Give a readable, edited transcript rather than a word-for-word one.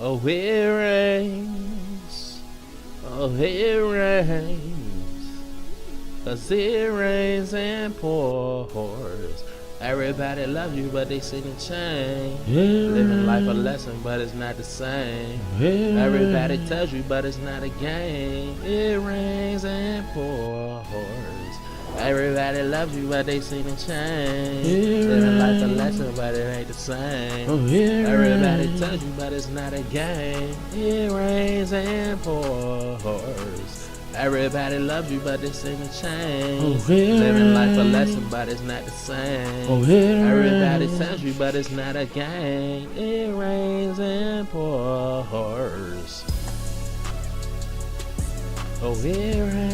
Oh, it rains. Oh, it rains. 'Cause it rains and pours. Everybody loves you, but they see the change. Living life a lesson, but it's not the same. Everybody tells you, but it's not a game. It rains and pours. Everybody loves you, but they see the change. Living life a lesson, but it ain't the same. Everybody tells you, but it's not a game. It rains and pours. Everybody loves you, but they see the change. Living life a lesson, but it's not the same. Everybody tells you, but it's not a game. It rains and pours. Oh, it rains.